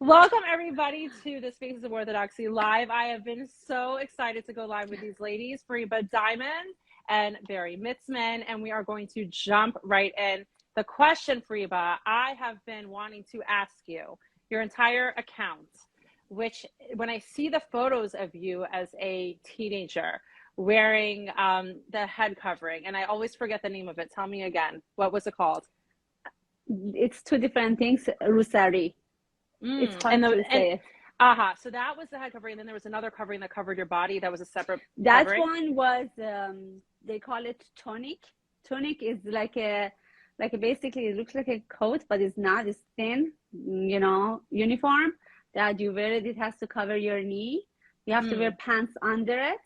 Welcome everybody to the Spaces of Orthodoxy Live. I have been so excited to go live with these ladies, Fariba Diamond and Bari Mitzmann, and we are going to jump right in. The question, Fariba, I have been wanting to ask you, your entire account, which when I see the photos of you as a teenager wearing the head covering, and I always forget the name of it. Tell me again. What was it called? It's two different things. Rusari. It's hard to say it. So that was the head covering. And then there was another covering that covered your body. That was a separate That covering. one was, they call it tunic. Tunic is basically it looks like a coat, but it's not. It's thin, uniform that you wear it. It has to cover your knee. You have to wear pants under it.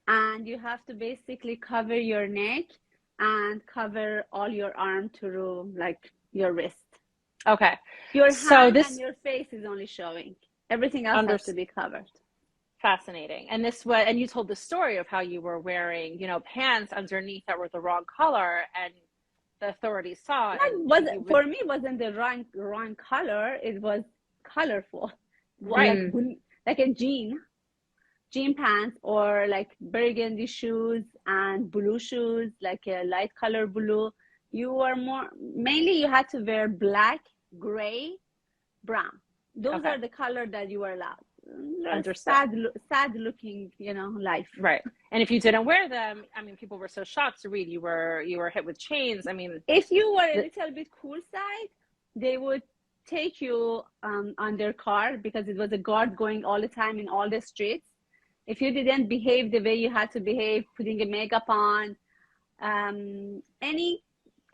And you have to basically cover your neck and cover all your arm to like your wrist. Okay. Your hand and your face is only showing. Everything else has to be covered. Fascinating. And you told the story of how you were wearing, pants underneath that were the wrong color, and the authorities saw. For me, it wasn't the wrong color. It was colorful, right? Like a jean pants, or like burgundy shoes and blue shoes, like a light color blue. You were mainly you had to wear black, gray, brown. Those are the color that you were allowed. Sad looking, life. Right. And if you didn't wear them, people were so shocked to read you were hit with chains. If you were a little bit cool side, they would take you on their car, because it was a guard going all the time in all the streets. If you didn't behave the way you had to behave, putting a makeup on,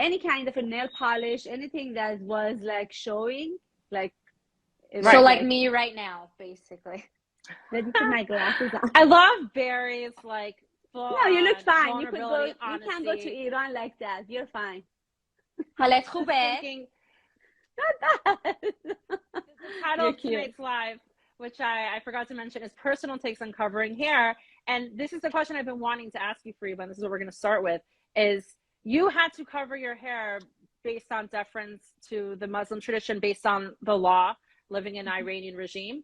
any kind of a nail polish, anything that was like showing, like. Right. So like me right now, basically. Let me put my glasses on. I love Barry's full. No, you look fine. You can go to Iran like that. You're fine. حالت خوبه؟ The title of tonight's live, which I forgot to mention, is Personal Takes on Covering Hair. And this is the question I've been wanting to ask you, Fariba, and this is what we're going to start with, is you had to cover your hair based on deference to the Muslim tradition, based on the law, living in Iranian regime.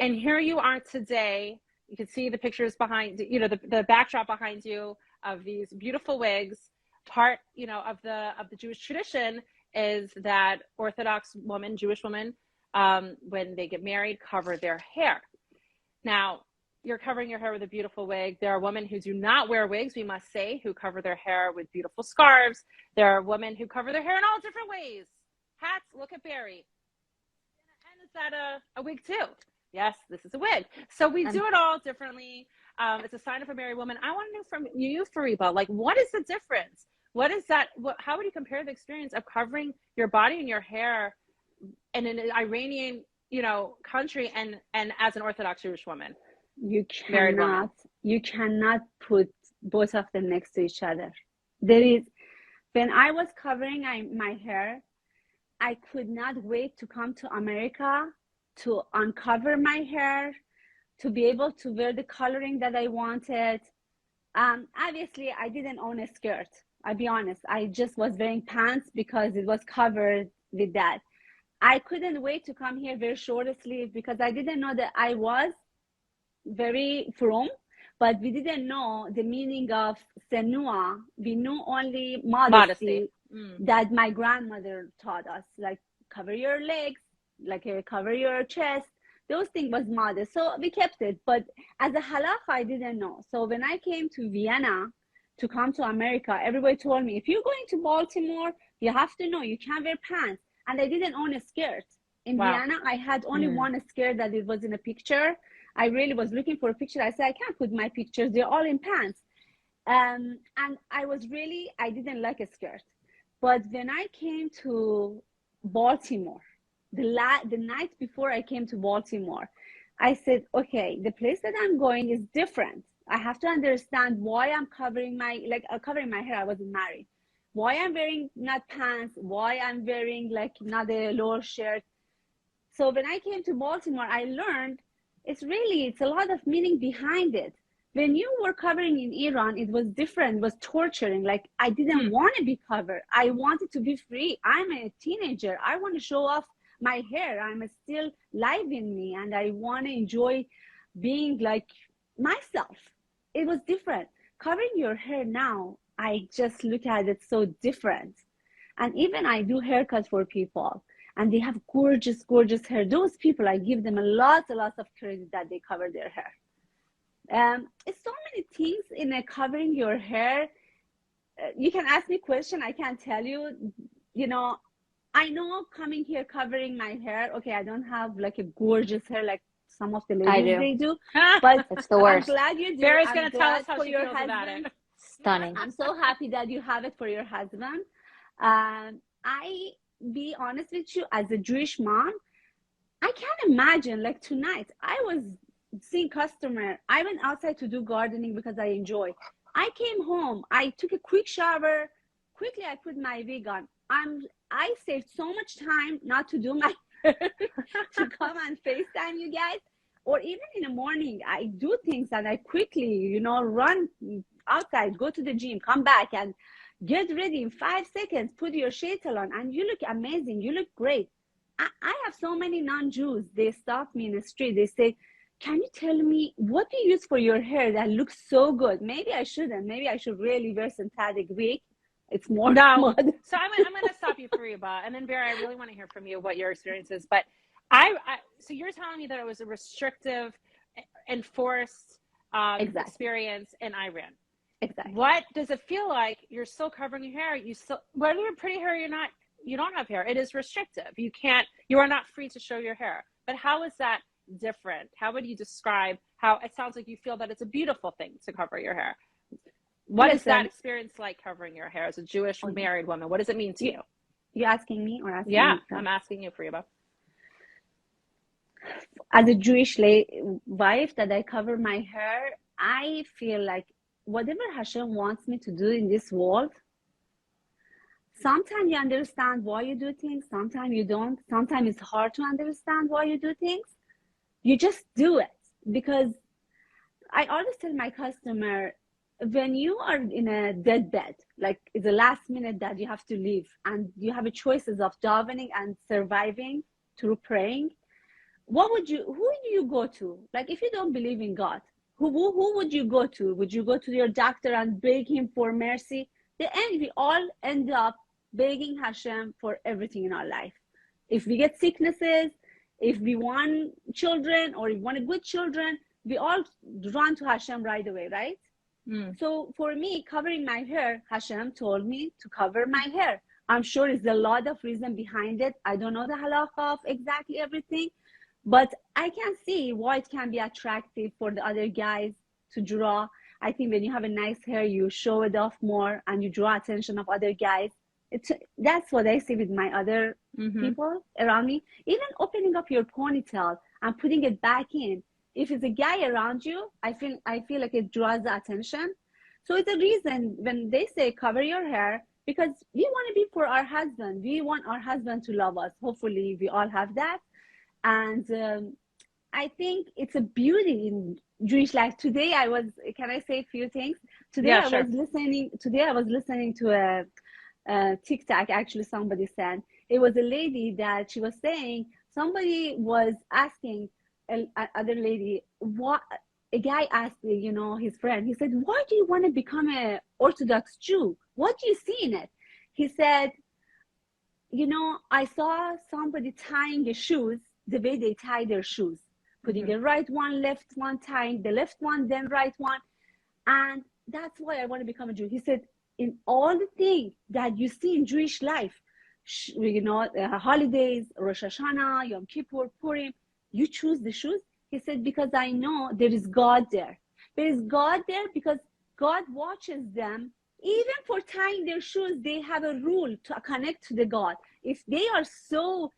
And here you are today. You can see the pictures behind, the backdrop behind you of these beautiful wigs. Part, of the Jewish tradition is that Orthodox woman, Jewish woman, when they get married, cover their hair. Now, you're covering your hair with a beautiful wig. There are women who do not wear wigs, we must say, who cover their hair with beautiful scarves. There are women who cover their hair in all different ways. Hats, look at Bari. And is that a wig too? Yes, this is a wig. So we do it all differently. It's a sign of a married woman. I want to know from you, Fariba, what is the difference? What is that? How would you compare the experience of covering your body and your hair in an Iranian, country, and as an Orthodox Jewish woman? You cannot put both of them next to each other. When I was covering my hair, I could not wait to come to America to uncover my hair, to be able to wear the coloring that I wanted. Obviously, I didn't own a skirt. I'll be honest. I just was wearing pants because it was covered with that. I couldn't wait to come here very short sleeve, because I didn't know that I was very frum, but we didn't know the meaning of senua. We knew only modesty. That my grandmother taught us, like cover your legs, cover your chest. Those things was modest, so we kept it. But as a halakha, I didn't know. So when I came to Vienna to come to America, everybody told me, if you're going to Baltimore, you have to know you can't wear pants. And I didn't own a skirt. In Vienna, I had only one skirt that it was in a picture. I really was looking for a picture. I said, I can't put my pictures. They're all in pants. And I didn't like a skirt. But when I came to Baltimore, the night before I came to Baltimore, I said, okay, the place that I'm going is different. I have to understand why I'm covering my hair. I wasn't married. Why I'm wearing not pants, why I'm wearing not a lower shirt. So when I came to Baltimore, I learned it's a lot of meaning behind it. When you were covering in Iran, it was different. It was torturing. I didn't want to be covered. I wanted to be free. I'm a teenager. I want to show off my hair. I'm still live in me, and I want to enjoy being like myself. It was different. Covering your hair now, I just look at it so different. And even I do haircuts for people, and they have gorgeous, gorgeous hair. Those people, I give them a lot of credit that they cover their hair. It's so many things in covering your hair. You can ask me a question, I can't tell you. You know, I know coming here covering my hair, okay, I don't have like a gorgeous hair like some of the ladies they do, but it's the worst. I'm glad you do. Barry's going to tell us how she feels about it. Stunning. I'm so happy that you have it for your husband. I be honest with you, as a Jewish mom, I can't imagine, like tonight, I was seeing customer. I went outside to do gardening because I enjoy. I came home, I took a quick shower, quickly I put my wig on. I saved so much time not to do my hair to come and FaceTime you guys. Or even in the morning, I do things that I quickly, you know, run outside, go to the gym, come back and get ready in 5 seconds, put your shaitel on, and you look amazing, you look great. I have so many non-Jews, they stop me in the street, they say, can you tell me what do you use for your hair that looks so good? Maybe I shouldn't, maybe I should really wear synthetic wig. It's more modern. So I'm going to stop you, Fariba, and then Barry, I really want to hear from you what your experience is. But so you're telling me that it was a restrictive, enforced experience in Iran. Exactly. What does it feel like? You're still covering your hair. Whether you're pretty hair, you don't have hair. It is restrictive. You are not free to show your hair. But how is that different? How would you describe how it sounds like you feel that it's a beautiful thing to cover your hair? What is that experience like covering your hair as a Jewish married woman? What does it mean to you? You asking me or asking me? Yeah, I'm asking you, Fariba. As a Jewish wife that I cover my hair, I feel like whatever Hashem wants me to do in this world, sometimes you understand why you do things, sometimes you don't. Sometimes it's hard to understand why you do things. You just do it. Because I always tell my customer, when you are in a deathbed, like it's the last minute that you have to leave and you have a choices of davening and surviving through praying, who do you go to? Like if you don't believe in God, who would you go to? Would you go to your doctor and beg him for mercy? We all end up begging Hashem for everything in our life. If we get sicknesses, if we want children or we want good children, we all run to Hashem right away, right? So for me, covering my hair, Hashem told me to cover my hair. I'm sure there's a lot of reason behind it. I don't know the halakha of exactly everything, but I can see why it can be attractive for the other guys to draw. I think when you have a nice hair, you show it off more and you draw attention of other guys. That's what I see with my other people around me. Even opening up your ponytail and putting it back in. If it's a guy around you, I feel like it draws the attention. So it's a reason when they say cover your hair, because we want to be for our husband. We want our husband to love us. Hopefully we all have that. And I think it's a beauty in Jewish life. Today can I say a few things? Today I was listening to a TikTok, actually somebody said. It was a lady that she was saying, somebody was asking other lady, what a guy asked, his friend, he said, why do you want to become an Orthodox Jew? What do you see in it? He said, I saw somebody tying the shoes the way they tie their shoes, putting the right one, left one, tying the left one, then right one. And that's why I want to become a Jew. He said, in all the things that you see in Jewish life, holidays, Rosh Hashanah, Yom Kippur, Purim, you choose the shoes? He said, because I know there is God there. There is God there because God watches them. Even for tying their shoes, they have a rule to connect to the God. If they are so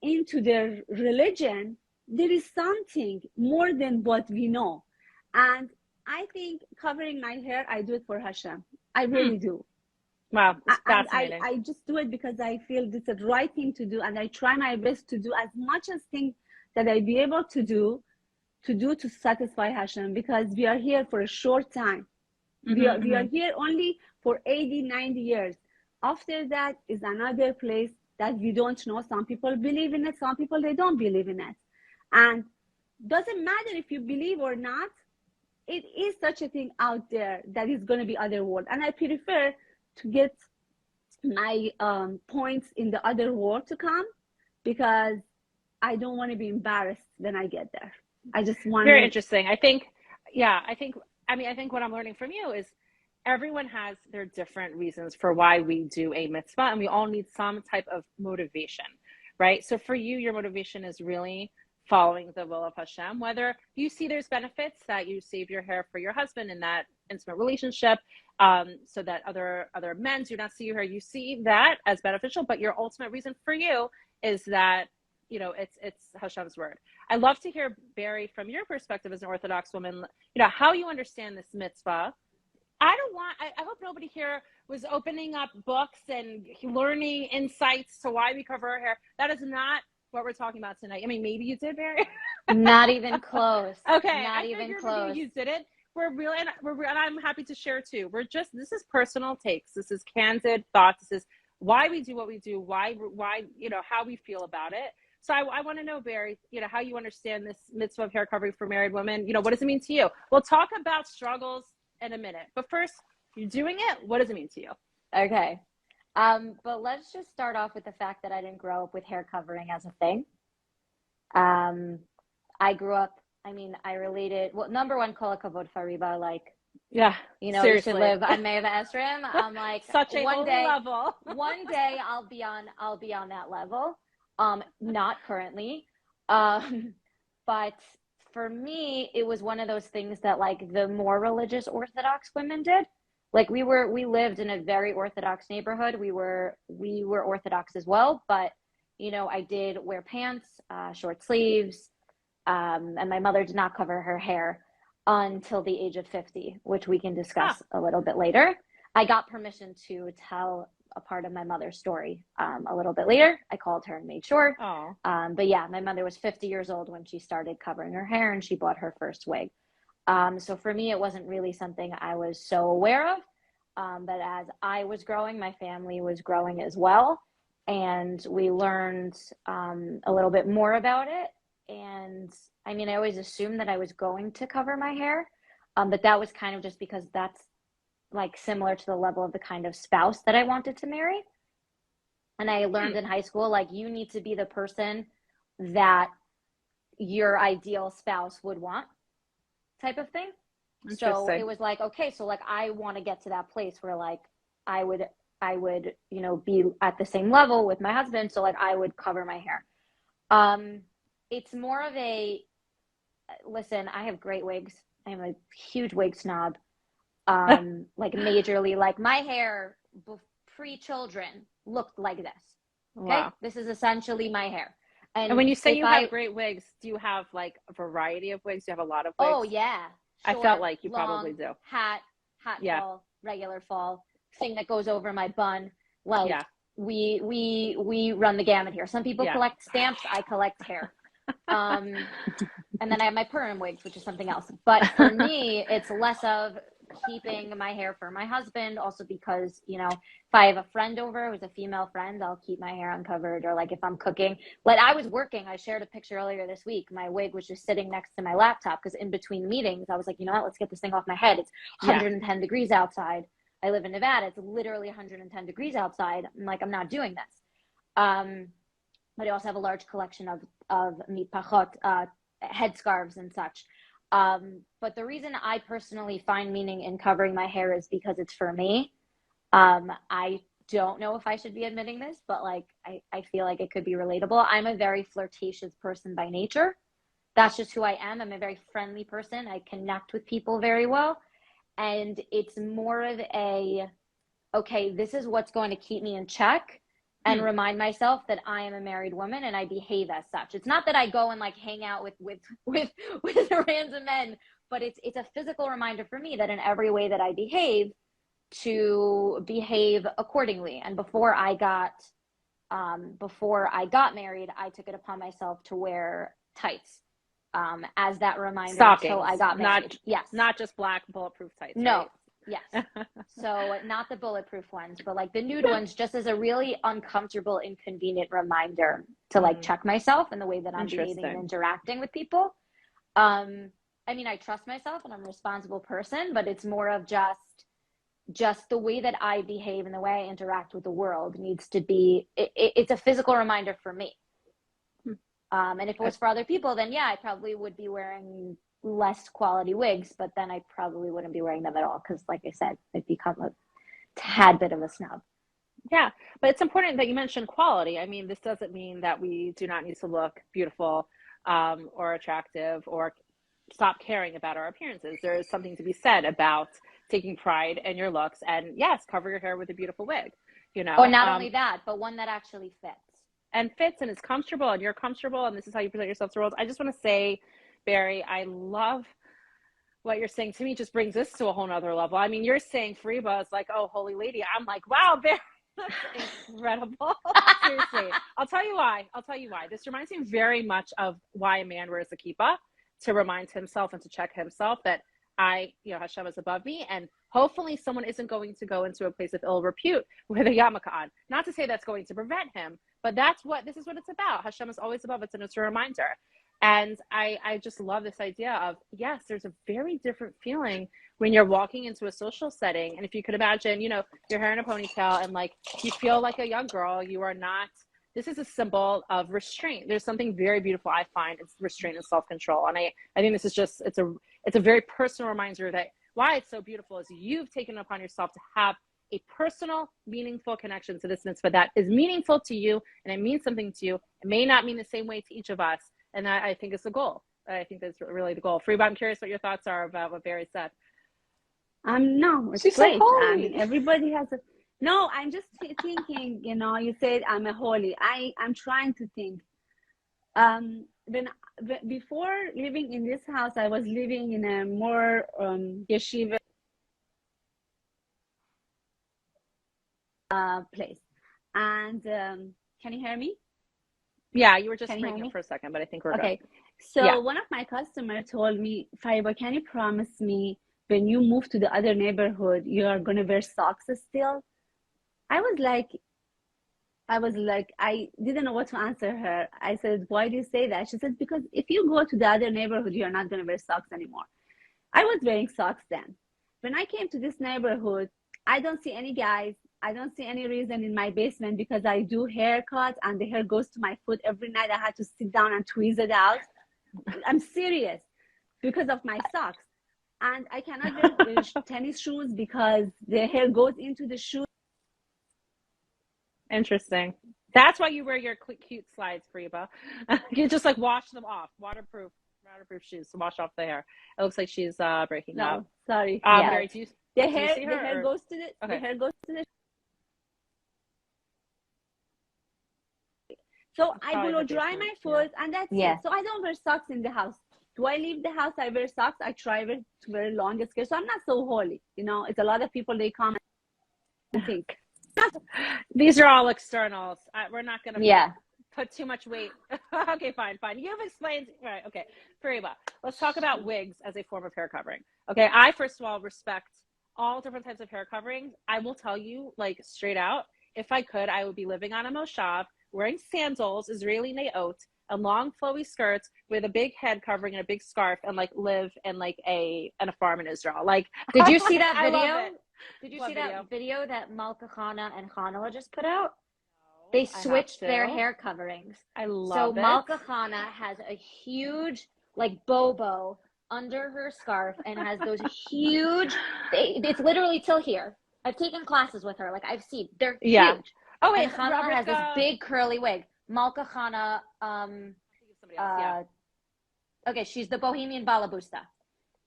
into their religion, there is something more than what we know. And I think covering my hair, I do it for Hashem. I really do. Wow, it's fascinating. I just do it because I feel this is the right thing to do, and I try my best to do as much as things that I be able to do to satisfy Hashem, because we are here for a short time. We are here only for 80, 90 years. After that is another place that we don't know. Some people believe in it, some people they don't believe in it. And doesn't matter if you believe or not, it is such a thing out there that is going to be other world. And I prefer to get my points in the other world to come, because I don't want to be embarrassed when I get there. I just want very interesting. I think what I'm learning from you is everyone has their different reasons for why we do a mitzvah, and we all need some type of motivation, right? So for you, your motivation is really following the will of Hashem, whether you see there's benefits that you save your hair for your husband in that intimate relationship, so that other men do not see your hair. You see that as beneficial, but your ultimate reason for you is that, you know, it's Hashem's word. I love to hear, Bari, from your perspective as an Orthodox woman, you know, how you understand this mitzvah. I hope nobody here was opening up books and learning insights to why we cover our hair. That is not what we're talking about tonight. I mean, maybe you did, Bari. Not even close. Okay. Not even close. You did it. We're really, and I'm happy to share too. This is personal takes. This is candid thoughts. This is why we do what we do, why, you know, how we feel about it. So I want to know, Bari, you know, how you understand this mitzvah of hair covering for married women. You know, what does it mean to you? We'll talk about struggles in a minute, but first, you're doing it. What does it mean to you? Okay. But let's just start off with the fact that I didn't grow up with hair covering as a thing. I grew up, I related, well, number one, kol hakavod Fariba, like, yeah, you know, seriously. you should live on Meva Esrim. I'm like, such a one day, level. one day I'll be on that level. Not currently. But for me, it was one of those things that like the more religious Orthodox women did. Like we lived in a very Orthodox neighborhood. We were Orthodox as well, but you know, I did wear pants, short sleeves, and my mother did not cover her hair until the age of 50, which we can discuss a little bit later. I got permission to tell a part of my mother's story a little bit later. I called her and made sure. But yeah, my mother was 50 years old when she started covering her hair, and she bought her first wig. So for me, it wasn't really something I was so aware of. But as I was growing, my family was growing as well. And we learned a little bit more about it. And I always assumed that I was going to cover my hair. But that was kind of just because that's like similar to the level of the kind of spouse that I wanted to marry. And I learned in high school, like, you need to be the person that your ideal spouse would want, type of thing. So it was like, okay, so like I want to get to that place where like I would, you know, be at the same level with my husband. So like I would cover my hair. It's more of a, listen, I have great wigs. I am a huge wig snob. Like majorly, like my hair pre-children looked like this. Okay. Wow. This is essentially my hair. And when you say you have great wigs, do you have like a variety of wigs? Do you have a lot of wigs? Oh yeah. Short, I felt like you probably do. Hat fall, regular fall, thing that goes over my bun. Like we run the gamut here. Some people collect stamps. I collect hair. And then I have my perm wigs, which is something else. But for me, it's less of keeping my hair for my husband, also because, you know, if I have a friend over who's a female friend, I'll keep my hair uncovered. Or like if I'm cooking, like I was working, I shared a picture earlier this week, my wig was just sitting next to my laptop because in between meetings I was like, you know what, let's get this thing off my head. It's 110 degrees outside. I live in Nevada. It's literally 110 degrees outside. I'm like, I'm not doing this. But I also have a large collection of mitpachot, headscarves and such. But the reason I personally find meaning in covering my hair is because it's for me. I don't know if I should be admitting this, but like, I feel like it could be relatable. I'm a very flirtatious person by nature. That's just who I am. I'm a very friendly person. I connect with people very well. And it's more of a, okay, this is what's going to keep me in check and remind myself that I am a married woman and I behave as such. It's not that I go and like hang out with random men, but it's a physical reminder for me that in every way that I behave, to behave accordingly. And before I got married, I took it upon myself to wear tights as that reminder. Stockings. Until I got married. Not just black bulletproof tights. No. Right? Yes. So not the bulletproof ones, but like the nude ones, just as a really uncomfortable, inconvenient reminder to like check myself and the way that I'm behaving and interacting with people. I mean, I trust myself and I'm a responsible person, but it's more of just the way that I behave and the way I interact with the world needs to be, it's a physical reminder for me. And if it was for other people, then yeah, I probably would be wearing less quality wigs, but then I probably wouldn't be wearing them at all because, like I said, I'd become a tad bit of a snub. Yeah, but it's important that you mentioned quality. I mean, this doesn't mean that we do not need to look beautiful or attractive or stop caring about our appearances. There is something to be said about taking pride in your looks, and yes, cover your hair with a beautiful wig, you know. Or not only that, but one that actually fits. And fits and is comfortable and you're comfortable and this is how you present yourself to the world. I just want to say, Bari, I love what you're saying. To me, just brings this to a whole nother level. I mean, you're saying Fariba is like, oh, holy lady. I'm like, wow, Bari, that's incredible. Seriously. I'll tell you why. This reminds me very much of why a man wears a kippah, to remind himself and to check himself that Hashem is above me, and hopefully someone isn't going to go into a place of ill repute with a yarmulke on. Not to say that's going to prevent him, but this is what it's about. Hashem is always above us, and it's a reminder. And I just love this idea of, yes, there's a very different feeling when you're walking into a social setting. And if you could imagine, your hair in a ponytail and like you feel like a young girl, you are not. This is a symbol of restraint. There's something very beautiful, I find, it's restraint and self-control. And I think this is just, it's a very personal reminder that why it's so beautiful is you've taken it upon yourself to have a personal, meaningful connection to this mitzvah that is meaningful to you and it means something to you. It may not mean the same way to each of us. And that, I think, is the goal. I think that's really the goal. Fariba, I'm curious what your thoughts are about what Bari said. No, it's great. I mean, everybody has a... No, I'm just thinking, you said I'm a holy. I'm trying to think. Before living in this house, I was living in a more yeshiva place. And can you hear me? Yeah, you were just breaking for a second, but I think we're okay. Good. So one of my customers told me, Fariba, can you promise me when you move to the other neighborhood, you are going to wear socks still? I was like, I didn't know what to answer her. I said, why do you say that? She said, because if you go to the other neighborhood, you're not going to wear socks anymore. I was wearing socks then. When I came to this neighborhood, I don't see any guys. I don't see any reason in my basement because I do haircuts and the hair goes to my foot every night. I had to sit down and tweeze it out. I'm serious, because of my socks. And I cannot wear tennis shoes because the hair goes into the shoe. Interesting. That's why you wear your cute slides, Fariba. You just like wash them off. Waterproof shoes to wash off the hair. It looks like she's breaking up. Sorry. Bari, the hair goes to the the hair goes to the. So I blow dry my foot and that's it. So I don't wear socks in the house. Do I leave the house? I wear socks. I try to wear long skirts. So I'm not so holy. It's a lot of people, they come and think. These are all externals. We're not going to put too much weight. Okay, fine. You've explained. Right, okay. Fariba, let's talk about wigs as a form of hair covering. Okay, I, first of all, respect all different types of hair coverings. I will tell you, like, straight out, if I could, I would be living on a moshav, wearing sandals, Israeli neot, and long flowy skirts with a big head covering and a big scarf, and like live in like a farm in Israel. Like, did you see that video? Did you see that video that Malka Chana and Chanala just put out? No, they switched their hair coverings. I love it. So Malka Chana has a huge like bobo under her scarf and has those huge. It's literally till here. I've taken classes with her. Like I've seen, they're huge. Oh wait, and Chanala has this big curly wig. Malka Chana, okay, she's the Bohemian Balabusta.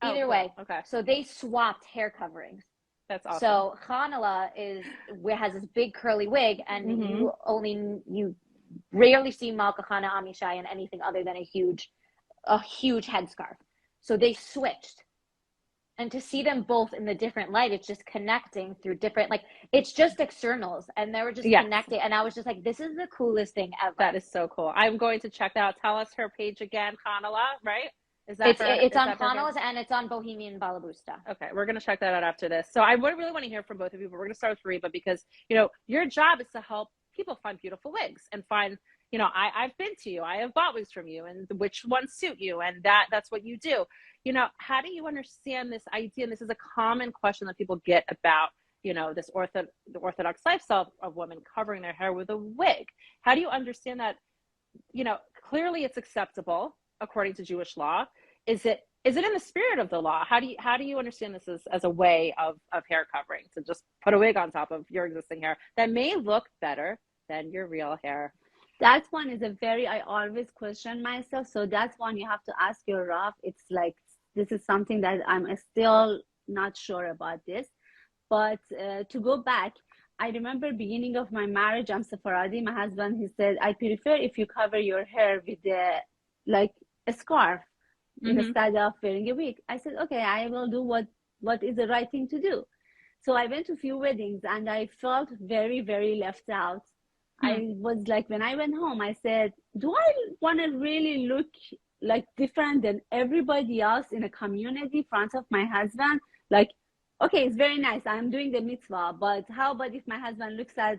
Either way, okay. So they swapped hair coverings. That's awesome. So Chanala has this big curly wig, and you rarely see Malka Chana Amishai in anything other than a huge headscarf. So they switched. And to see them both in the different light, it's just connecting through different, like, it's just externals. And they were just connecting. And I was just like, this is the coolest thing ever. That is so cool. I'm going to check that out. Tell us her page again, Chanala, right? Is that it's on Flannels and it's on Bohemian Balabusta. Okay, we're going to check that out after this. So I would really want to hear from both of you, but we're going to start with Fariba because, you know, your job is to help people find beautiful wigs and find, you know, I've been to you, I have bought wigs from you, and which ones suit you, and that's what you do. You know, how do you understand this idea? And this is a common question that people get about, you know, the Orthodox lifestyle of women covering their hair with a wig. How do you understand that? You know, clearly it's acceptable according to Jewish law. Is it in the spirit of the law? How do you understand this as a way of hair covering, to just put a wig on top of your existing hair that may look better than your real hair? That one is a very, I always question myself. So that's one you have to ask your Rav. It's like, this is something that I'm still not sure about this. But to go back, I remember beginning of my marriage, I'm Sephardi. My husband, he said, I prefer if you cover your hair with like a scarf instead of wearing a wig. I said, okay, I will do what is the right thing to do. So I went to a few weddings and I felt very, very left out. I was like, when I went home, I said, do I want to really look like different than everybody else in a community in front of my husband? Like, okay, it's very nice, I'm doing the mitzvah, but how about if my husband looks at,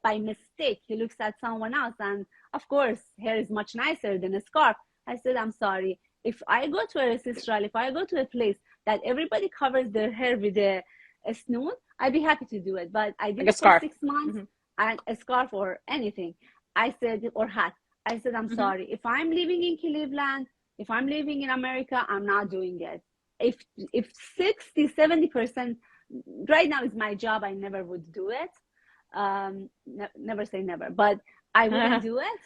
by mistake, he looks at someone else, and of course, hair is much nicer than a scarf. I said, I'm sorry. If I go to a Israel, if I go to a place that everybody covers their hair with a snoon, I'd be happy to do it. But I did it for 6 months, and a scarf or anything. I said, or hat. I said, I'm sorry. If I'm living in Cleveland, if I'm living in America, I'm not doing it. If 60, 70%, right now is my job, I never would do it. Never say never, but I wouldn't do it.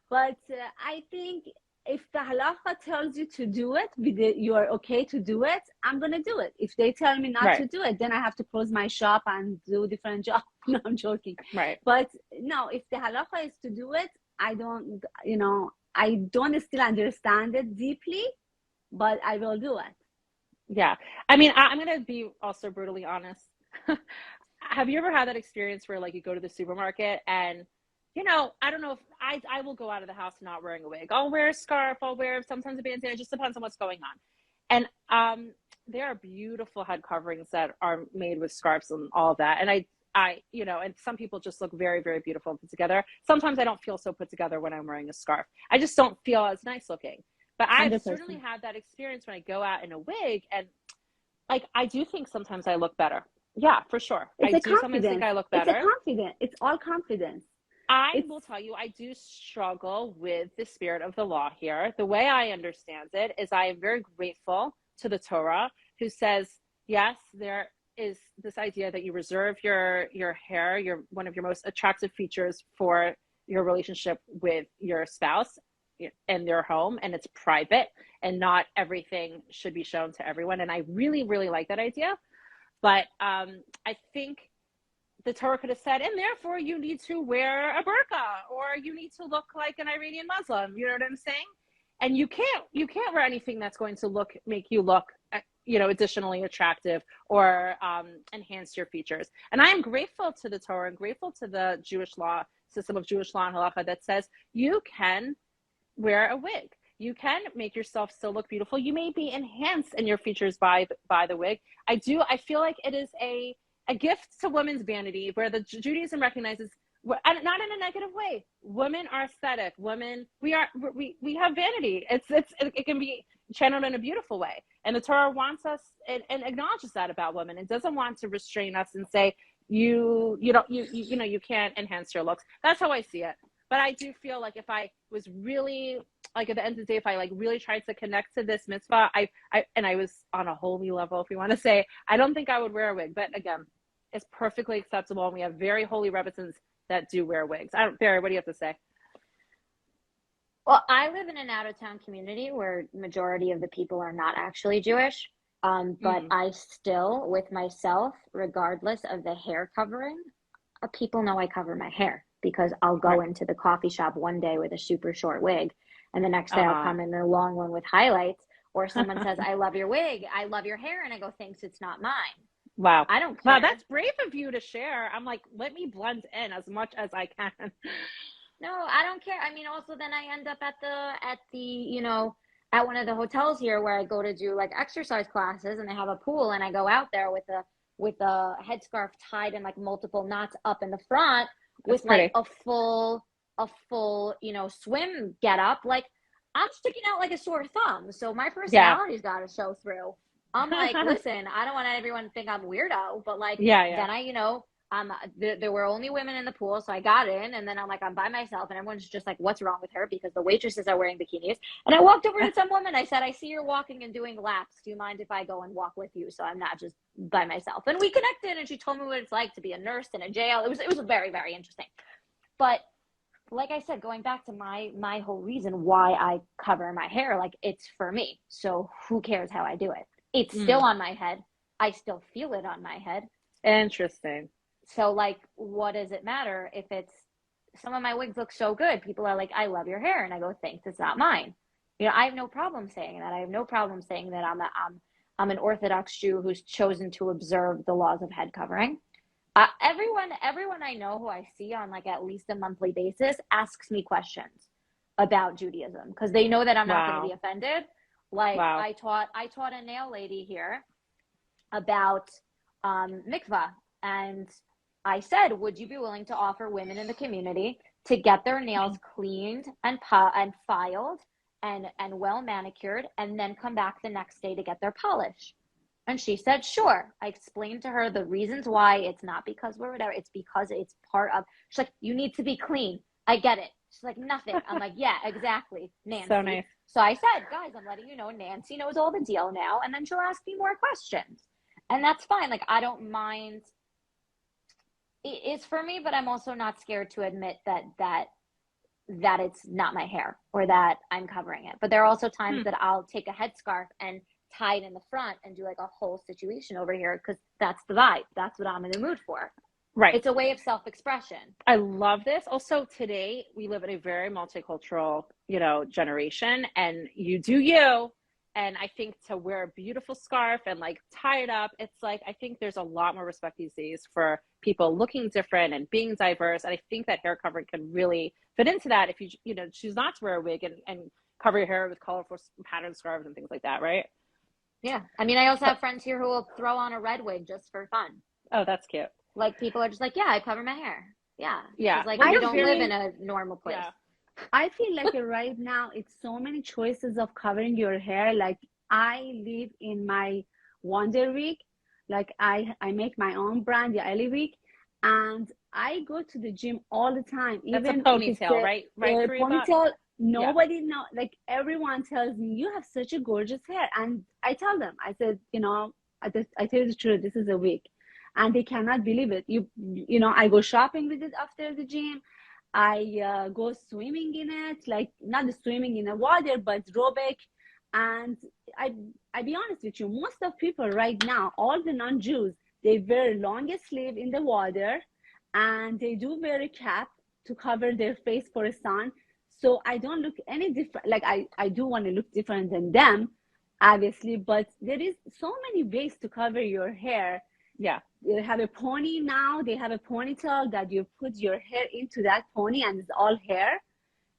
But I think if the halacha tells you to do it, you are okay to do it, I'm going to do it. If they tell me not to do it, then I have to close my shop and do a different job. No, I'm joking. Right. But no, if the halacha is to do it, I don't still understand it deeply, but I will do it. Yeah. I mean, I'm going to be also brutally honest. Have you ever had that experience where, like, you go to the supermarket and, you know, I don't know if I will go out of the house not wearing a wig. I'll wear a scarf. I'll wear sometimes a bandana. It just depends on what's going on. And there are beautiful head coverings that are made with scarves and all of that. And I, you know, and some people just look very, very beautiful and put together. Sometimes I don't feel so put together when I'm wearing a scarf. I just don't feel as nice looking. But I've 100%. certainly had that experience when I go out in a wig, and like, I do think sometimes I look better. Yeah, for sure. I do sometimes think I look better. It's a confidence. It's all confidence. I will tell you, I do struggle with the spirit of the law here. The way I understand it is I am very grateful to the Torah, who says, yes, there is this idea that you reserve your hair, one of your most attractive features, for your relationship with your spouse in their home, and it's private, and not everything should be shown to everyone. And I really, really like that idea. But I think the Torah could have said, and therefore you need to wear a burqa, or you need to look like an Iranian Muslim. You know what I'm saying? And you can't wear anything that's going to make you look, you know, additionally attractive or enhance your features. And I am grateful to the Torah and grateful to the Jewish law, system of Jewish law and halacha, that says you can wear a wig. You can make yourself still look beautiful. You may be enhanced in your features by the wig. I feel like it is a gift to women's vanity, where the Judaism recognizes, and not in a negative way, women are aesthetic. Women, we have vanity. It can be channeled in a beautiful way. And the Torah wants us and acknowledges that about women. It doesn't want to restrain us and say, you can't enhance your looks. That's how I see it. But I do feel like if I was really, like, at the end of the day, if I like really tried to connect to this mitzvah, I was on a holy level, if you want to say, I don't think I would wear a wig. But again, it's perfectly acceptable. And we have very holy Rebbetzins that do wear wigs. Barry, what do you have to say? Well, I live in an out-of-town community where majority of the people are not actually Jewish. But I still, with myself, regardless of the hair covering, people know I cover my hair, because I'll go into the coffee shop one day with a super short wig, and the next day I'll come in a long one with highlights, or someone says, I love your wig, I love your hair, and I go, thanks, it's not mine. Wow. I don't care. Wow, that's brave of you to share. I'm like, let me blend in as much as I can. No, I don't care. I mean, also then I end up at the, you know, at one of the hotels here where I go to do like exercise classes, and they have a pool, and I go out there with a headscarf tied in like multiple knots up in the front with like a full, swim get up. Like, I'm sticking out like a sore thumb. So my personality's got to show through. I'm like, listen, I don't want everyone to think I'm weirdo, but like, then there were only women in the pool, so I got in, and then I'm like, I'm by myself, and everyone's just like, what's wrong with her? Because the waitresses are wearing bikinis. And I walked over to some woman. I said, I see you're walking and doing laps. Do you mind if I go and walk with you, so I'm not just by myself? And we connected, and she told me what it's like to be a nurse in a jail. It was very, very interesting. But like I said, going back to my whole reason why I cover my hair, like, it's for me. So who cares how I do it? It's still on my head. I still feel it on my head. Interesting. So, like, what does it matter if it's, some of my wigs look so good. People are like, I love your hair. And I go, thanks, it's not mine. I have no problem saying that. I have no problem saying that I'm an Orthodox Jew who's chosen to observe the laws of head covering. Everyone I know who I see on like at least a monthly basis asks me questions about Judaism, because they know that I'm not going to be offended. Like, I taught a nail lady here about mitzvah, and I said, would you be willing to offer women in the community to get their nails cleaned and filed and well manicured, and then come back the next day to get their polish? And she said, sure. I explained to her the reasons why. It's not because we're whatever. It's because it's part of, she's like, you need to be clean. I get it. She's like, nothing. I'm like, yeah, exactly, Nancy. So nice. So I said, guys, I'm letting you know, Nancy knows all the deal now. And then she'll ask me more questions. And that's fine. Like, I don't mind. It's for me, but I'm also not scared to admit that it's not my hair, or that I'm covering it. But there are also times that I'll take a headscarf and tie it in the front and do like a whole situation over here, because that's the vibe. That's what I'm in the mood for. Right. It's a way of self-expression. I love this. Also, today we live in a very multicultural, generation, and you do you. And I think to wear a beautiful scarf and like tie it up, it's like, I think there's a lot more respect these days for people looking different and being diverse. And I think that hair covering can really fit into that if you choose not to wear a wig and cover your hair with colorful patterned scarves and things like that, right? Yeah. I mean, I also have friends here who will throw on a red wig just for fun. Oh, that's cute. Like, people are just like, yeah, I cover my hair. Yeah. Yeah. It's like, you don't live in a normal place. Yeah. I feel like right now it's so many choices of covering your hair. Like, I live in my Wonder Wig. Like, I make my own brand, the Ali Wig, and I go to the gym all the time. That's even a ponytail, right? Right. Ponytail. Nobody know. Like, everyone tells me you have such a gorgeous hair, and I tell them, I said, I tell you the truth, this is a wig, and they cannot believe it. I go shopping with it after the gym. I go swimming in it, like, not swimming in the water, but aerobic. And I be honest with you, most of people right now, all the non-Jews, they wear longest sleeve in the water, and they do wear a cap to cover their face for the sun. So I don't look any different. Like, I do want to look different than them, obviously, but there is so many ways to cover your hair. Yeah. They have a pony now. They have a ponytail that you put your hair into that pony, and it's all hair.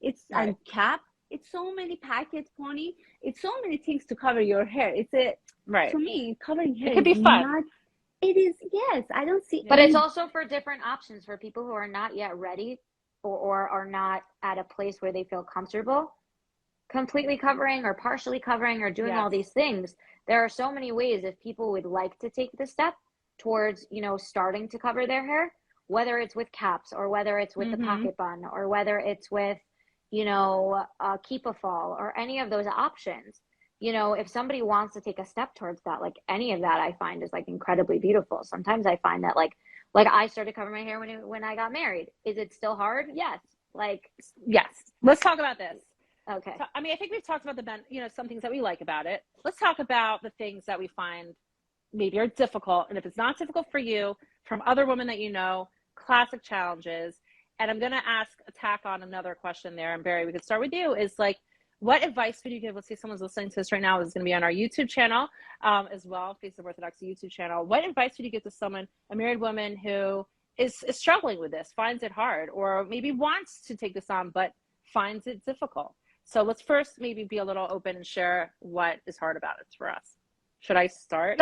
It's a cap. It's so many packet pony. It's so many things to cover your hair. It's to me, covering hair. It could be fun. It is, yes. I don't see. But it's also for different options for people who are not yet ready, or are not at a place where they feel comfortable completely covering or partially covering or doing all these things. There are so many ways if people would like to take the step towards, starting to cover their hair, whether it's with caps, or whether it's with the pocket bun, or whether it's with, keep a fall, or any of those options. If somebody wants to take a step towards that, like, any of that I find is like incredibly beautiful. Sometimes I find that like I started covering my hair when I got married. Is it still hard? Yes. Yes. Let's talk about this. Okay. So, I mean, I think we've talked about some things that we like about it. Let's talk about the things that we find maybe are difficult. And if it's not difficult for you, from other women that classic challenges. And I'm going to tack on another question there. And Bari, we could start with you, is like, what advice would you give? Let's say someone's listening to this right now. This is going to be on our YouTube channel as well, Face of Orthodox YouTube channel. What advice would you give to someone, a married woman who is struggling with this, finds it hard, or maybe wants to take this on, but finds it difficult? So let's first maybe be a little open and share what is hard about it for us. Should I start?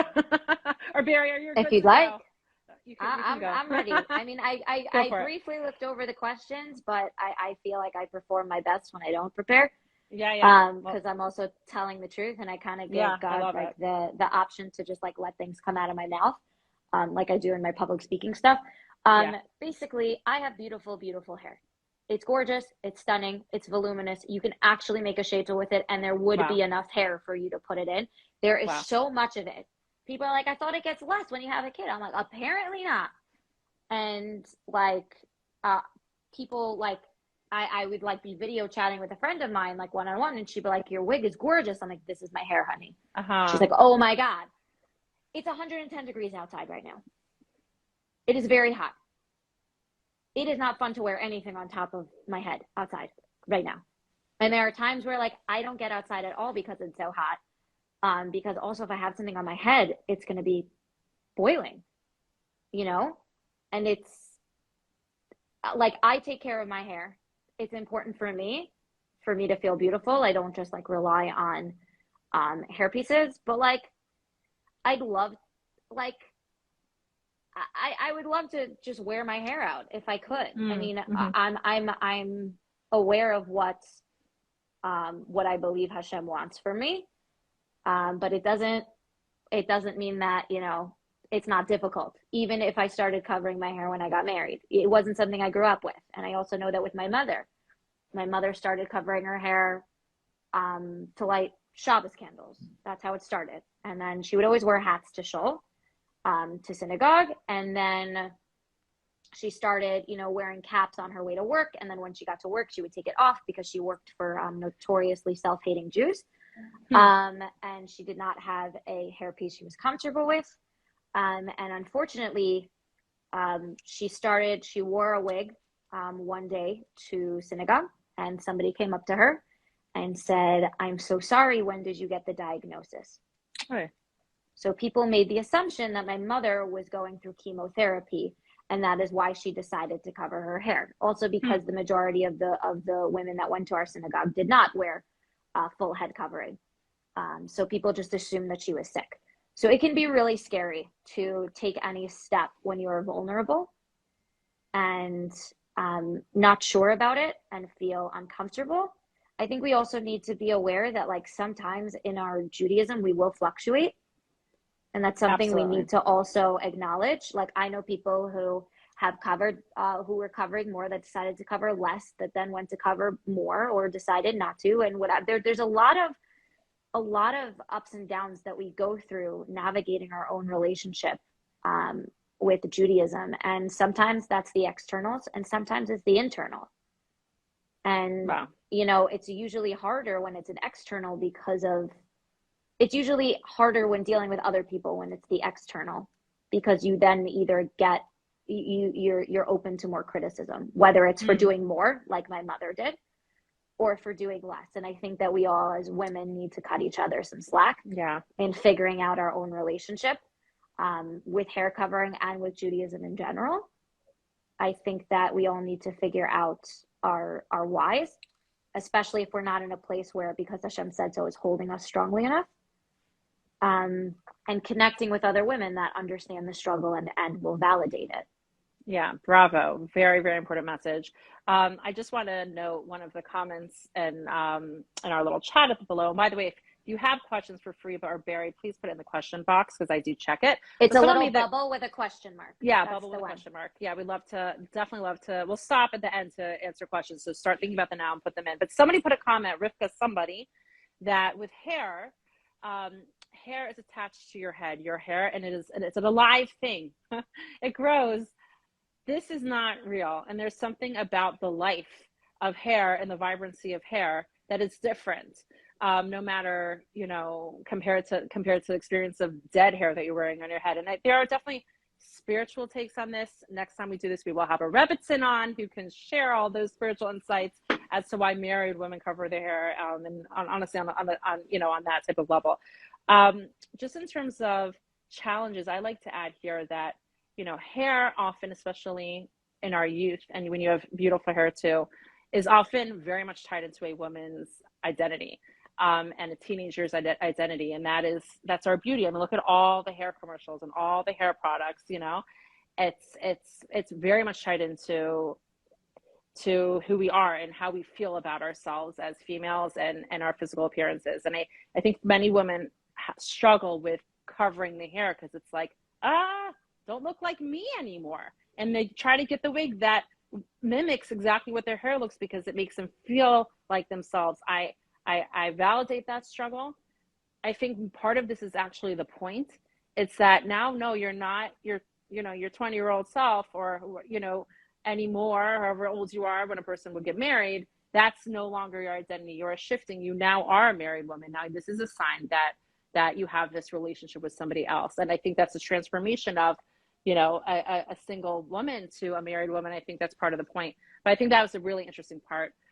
Or Bari, are you good If you'd to like. Go? You can go. I'm ready. I mean, I briefly looked over the questions, but I feel like I perform my best when I don't prepare. Yeah. Because I'm also telling the truth, and I kind of give God like the option to just like let things come out of my mouth, like I do in my public speaking stuff. Basically, I have beautiful, beautiful hair. It's gorgeous. It's stunning. It's voluminous. You can actually make a sheitel with it, and there would be enough hair for you to put it in. There is so much of it. People are like, I thought it gets less when you have a kid. I'm like, apparently not. And like, people like, I would like be video chatting with a friend of mine, like one-on-one, and she'd be like, your wig is gorgeous. I'm like, this is my hair, honey. She's like, oh my God. It's 110 degrees outside right now. It is very hot. It is not fun to wear anything on top of my head outside right now. And there are times where like, I don't get outside at all because it's so hot. Because also if I have something on my head, it's going to be boiling, you know? And it's like, I take care of my hair. It's important for me to feel beautiful. I don't just like rely on hair pieces, but like, I'd love, like, I would love to just wear my hair out if I could. I mean, I'm aware of what I believe Hashem wants for me. But it doesn't mean that, you know, it's not difficult. Even if I started covering my hair when I got married, it wasn't something I grew up with. And I also know that with my mother started covering her hair to light Shabbos candles. That's how it started. And then she would always wear hats to shul, to synagogue. And then she started, you know, wearing caps on her way to work. And then when she got to work, she would take it off because she worked for notoriously self-hating Jews. And she did not have a hairpiece she was comfortable with. And unfortunately, she wore a wig one day to synagogue, and somebody came up to her and said, I'm so sorry, when did you get the diagnosis? Right. So people made the assumption that my mother was going through chemotherapy, and that is why she decided to cover her hair. Also because the majority of the women that went to our synagogue did not wear full head covering. So people just assumed that she was sick. So it can be really scary to take any step when you're vulnerable and not sure about it and feel uncomfortable. I think we also need to be aware that like sometimes in our Judaism, we will fluctuate. And that's something we need to also acknowledge. Like I know people who have covered, who were covering more that decided to cover less, that then went to cover more or decided not to. And whatever, there's a lot of ups and downs that we go through navigating our own relationship with Judaism. And sometimes that's the externals and sometimes it's the internal. And, you know, it's usually harder when it's an external it's usually harder when dealing with other people when it's the external, because you then either get, you're open to more criticism, whether it's for doing more like my mother did, or for doing less. And I think that we all as women need to cut each other some slack in figuring out our own relationship with hair covering and with Judaism in general. I think that we all need to figure out our whys, especially if we're not in a place where, because Hashem said so, is holding us strongly enough. And connecting with other women that understand the struggle and will validate it. Yeah, bravo. Very, very important message. I just want to note one of the comments in our little chat up below. And by the way, if you have questions for Fariba or Bari, please put it in the question box because I do check it. It's a little bubble with a question mark. Yeah, bubble with a question mark. Yeah, we'd definitely love to. We'll stop at the end to answer questions. So start thinking about them now and put them in. But somebody put a comment, Rivka, that with hair, hair is attached to your head, and it's an alive thing. It grows. This is not real. And there's something about the life of hair and the vibrancy of hair that is different. No matter, you know, compared to the experience of dead hair that you're wearing on your head. And there are definitely spiritual takes on this. Next time we do this, we will have a Rebbitzin on who can share all those spiritual insights as to why married women cover their hair, and honestly on that type of level. Just in terms of challenges, I like to add here that, you know, hair often, especially in our youth, and when you have beautiful hair too, is often very much tied into a woman's identity, and a teenager's identity. And that's our beauty. I mean, look at all the hair commercials and all the hair products, you know, it's very much tied into who we are and how we feel about ourselves as females and our physical appearances. And I think many women struggle with covering the hair because it's like, don't look like me anymore. And they try to get the wig that mimics exactly what their hair looks because it makes them feel like themselves. I validate that struggle. I think part of this is actually the point. It's that now, no, you're not your 20-year-old self or, you know, anymore, however old you are when a person would get married. That's no longer your identity. You're shifting. You now are a married woman. Now this is a sign that you have this relationship with somebody else. And I think that's a transformation of, you know, a single woman to a married woman. I think that's part of the point. But I think that was a really interesting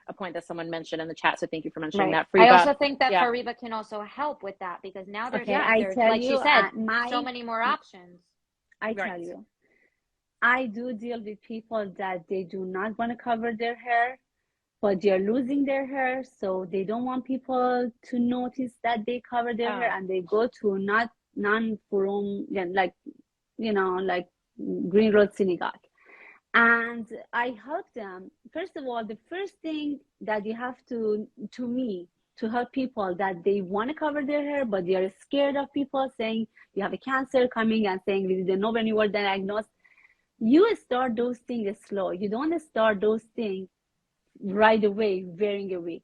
a point that someone mentioned in the chat. So thank you for mentioning that. Fariba. I also think that Fariba can also help with that because now there's like you said, so many more options. I tell you, I do deal with people that they do not want to cover their hair, but they're losing their hair, so they don't want people to notice that they cover their hair, and they go to non-forum, like, you know, like Green Road Synagogue. And I help them. First of all, the first thing that you have to help people that they want to cover their hair, but they are scared of people saying you have a cancer coming and saying we didn't know when you were diagnosed. You start those things slow. You don't start those things right away wearing a wig.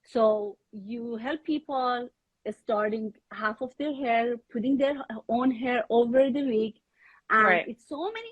So you help people starting half of their hair, putting their own hair over the wig. And it's so many.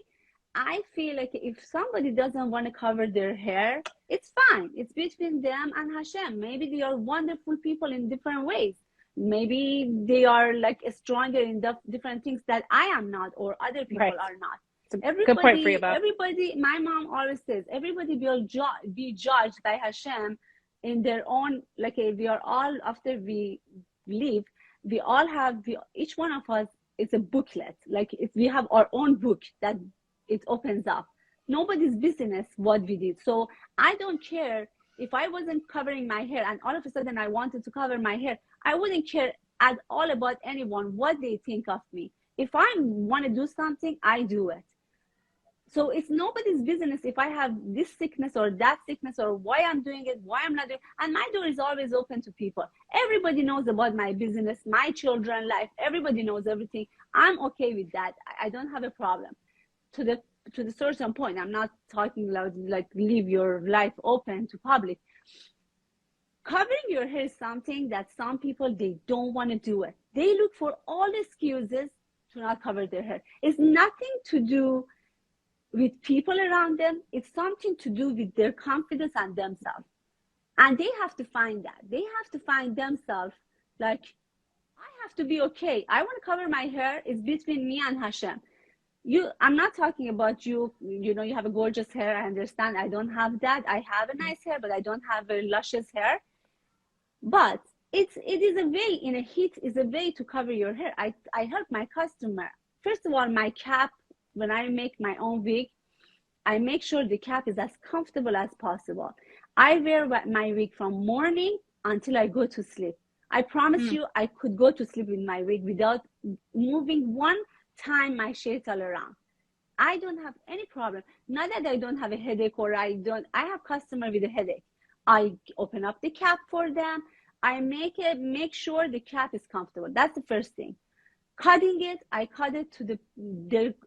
I feel like if somebody doesn't want to cover their hair, it's fine. It's between them and Hashem. Maybe they are wonderful people in different ways. Maybe they are like stronger in different things that I am not or other people are not. Good point, Fariba. Everybody, my mom always says, everybody will be judged by Hashem in their own, like we are all, after we leave, we all have, each one of us is a booklet. Like if we have our own book that it opens up. Nobody's business what we did. So I don't care if I wasn't covering my hair and all of a sudden I wanted to cover my hair. I wouldn't care at all about anyone, what they think of me. If I want to do something, I do it. So it's nobody's business if I have this sickness or that sickness or why I'm doing it, why I'm not doing it. And my door is always open to people. Everybody knows about my business, my children's life. Everybody knows everything. I'm okay with that. I don't have a problem. To the certain point, I'm not talking about like leave your life open to public. Covering your hair is something that some people, they don't want to do it. They look for all excuses to not cover their hair. It's nothing to do with people around them. It's something to do with their confidence and themselves. And they have to find that. They have to find themselves like, I have to be okay. I want to cover my hair. It's between me and Hashem. I'm not talking about you, you know, you have a gorgeous hair. I understand. I don't have that. I have a nice hair, but I don't have a luscious hair. But it is a way, in a heat, is a way to cover your hair. I help my customer. First of all, my cap, when I make my own wig, I make sure the cap is as comfortable as possible. I wear my wig from morning until I go to sleep. I promise you, I could go to sleep with my wig without moving one time my shaitel around. I don't have any problem. Not that I don't have a headache or I have customer with a headache. I open up the cap for them. I make sure the cap is comfortable. That's the first thing. Cutting it, I cut it to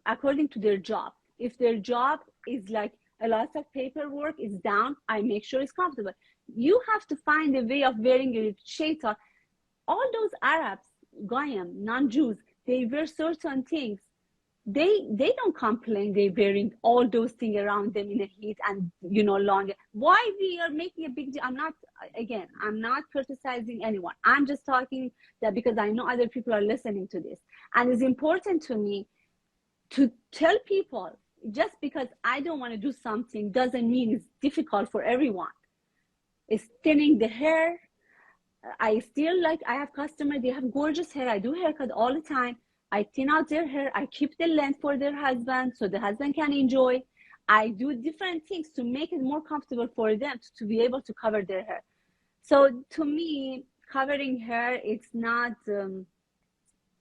according to their job. If their job is like a lot of paperwork is down, I make sure it's comfortable. You have to find a way of wearing your shaitel. All those Arabs, Goyim, non-Jews, they wear certain things. They don't complain they're wearing all those things around them in the heat and, you know, long. Why we are making a big deal? I'm not criticizing anyone. I'm just talking that because I know other people are listening to this. And it's important to me to tell people, just because I don't want to do something doesn't mean it's difficult for everyone. It's thinning the hair. I have customers, they have gorgeous hair. I do haircut all the time. I thin out their hair. I keep the length for their husband so the husband can enjoy. I do different things to make it more comfortable for them to be able to cover their hair. So to me, covering hair, it's not,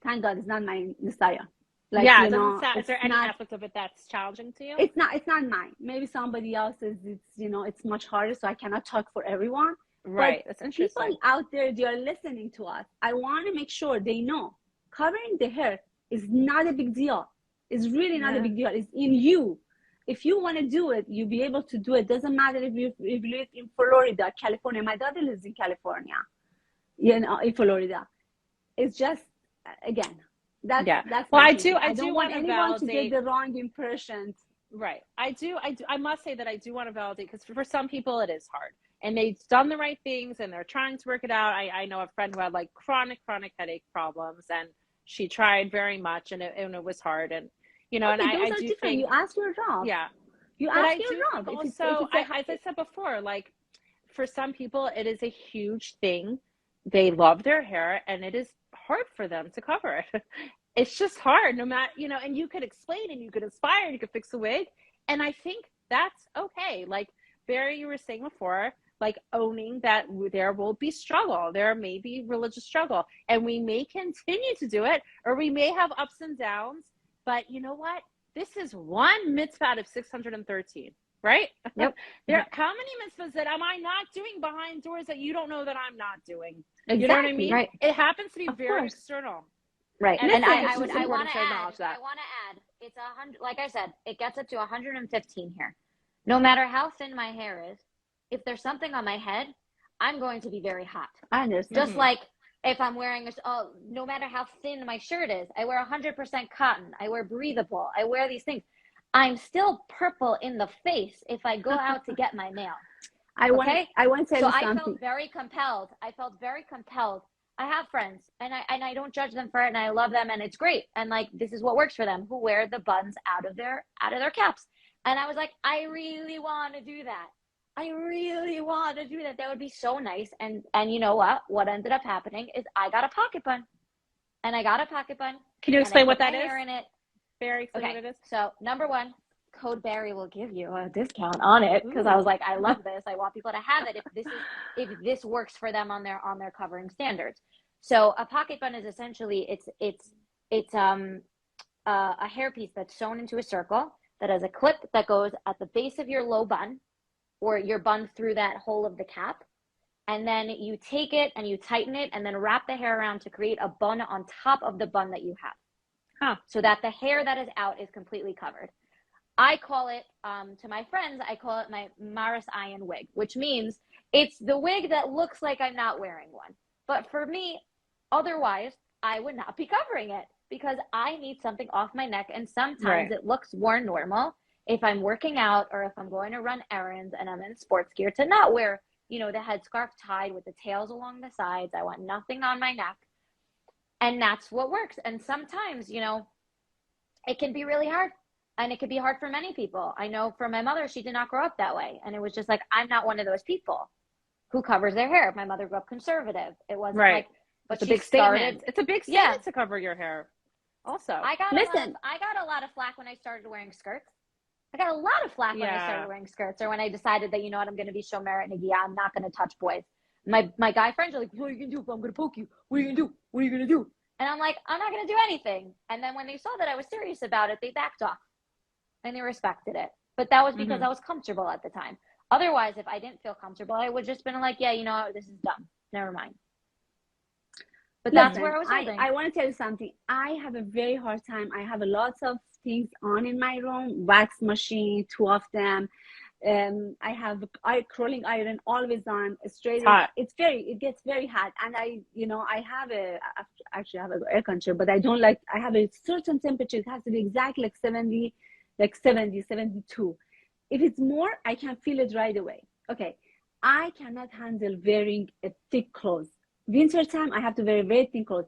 thank God, it's not my desire. Like, yeah, you know, is there any aspect of it that's challenging to you? It's not mine. Maybe somebody else's, it's, you know, it's much harder. So I cannot talk for everyone. Right. But that's interesting. people out there, they are listening to us. I want to make sure they know covering the hair is not a big deal. It's really not a big deal. It's in you. If you want to do it, you'll be able to do it. Doesn't matter if you live in Florida, California. My daughter lives in California, you know, in Florida. It's just, again, that's well, I don't want anyone to get the wrong impression. Right. I must say that I do want to validate, because for some people it is hard, and they've done the right things and they're trying to work it out. I know a friend who had like chronic headache problems, and she tried very much, and it was hard. And, you know, okay, and I do think you ask your job. Yeah. You ask your job. Also, as I said before, like for some people, it is a huge thing. They love their hair, and it is hard for them to cover it. It's just hard, no matter, you know, and you could explain and you could inspire and you could fix a wig. And I think that's okay. Like Barry, you were saying before, like owning that there will be struggle. There may be religious struggle, and we may continue to do it, or we may have ups and downs. But you know what? This is one mitzvah out of 613, right? Yep. How many mitzvahs am I not doing behind doors that you don't know that I'm not doing? Exactly. You know what I mean? Right. It happens to be very external. Right. And I want to add, it's 100, like I said, it gets up to 115 here. No matter how thin my hair is, if there's something on my head, I'm going to be very hot. I understand. Just like if I'm wearing no matter how thin my shirt is, I wear 100% cotton, I wear breathable, I wear these things. I'm still purple in the face if I go out to get my nail. I want to say something. I felt very compelled. I have friends, and I don't judge them for it, and I love them, and it's great. And like, this is what works for them, who wear the buns out of their caps. And I was like, I really want to do that. That would be so nice. And you know what? What ended up happening is I got a pocket bun. Can you explain what that is? In it. Barry, explain what it is. So number one, code Barry will give you a discount on it, because I was like, I love this. I want people to have it if this works for them on their covering standards. So a pocket bun is essentially it's a hairpiece that's sewn into a circle that has a clip that goes at the base of your low bun, or your bun through that hole of the cap, and then you take it and you tighten it and then wrap the hair around to create a bun on top of the bun that you have, so that the hair that is out is completely covered. I call it, to my friends, I call it my Maris Ayin wig, which means it's the wig that looks like I'm not wearing one. But for me, otherwise, I would not be covering it, because I need something off my neck. And sometimes it looks more normal if I'm working out or if I'm going to run errands and I'm in sports gear to not wear, you know, the headscarf tied with the tails along the sides. I want nothing on my neck. And that's what works. And sometimes, you know, it can be really hard. And it could be hard for many people. I know for my mother, she did not grow up that way. And it was just like, I'm not one of those people who covers their hair. My mother grew up conservative. It wasn't like, but it's a big statement. It's a big statement to cover your hair. Also, I got a lot of flack when I started wearing skirts. I got a lot of flack when I started wearing skirts, or when I decided that, you know what, I'm going to be Shomer Nagia. I'm not going to touch boys. My guy friends are like, what are you going to do if I'm going to poke you? What are you going to do? What are you going to do? And I'm like, I'm not going to do anything. And then when they saw that I was serious about it, they backed off. And they respected it. But that was because I was comfortable at the time. Otherwise, if I didn't feel comfortable, I would just been like, yeah, you know, this is dumb. Never mind. But that's where I was holding. I want to tell you something. I have a very hard time. I have lots of things on in my room. Wax machine, 2 of them. I have curling iron always on. Straight. It gets very hot. And I have actually have an air conditioner, but I don't like, I have a certain temperature. It has to be exactly like 70, 72. If it's more, I can feel it right away. Okay. I cannot handle wearing a thick clothes. Winter time, I have to wear very thin clothes.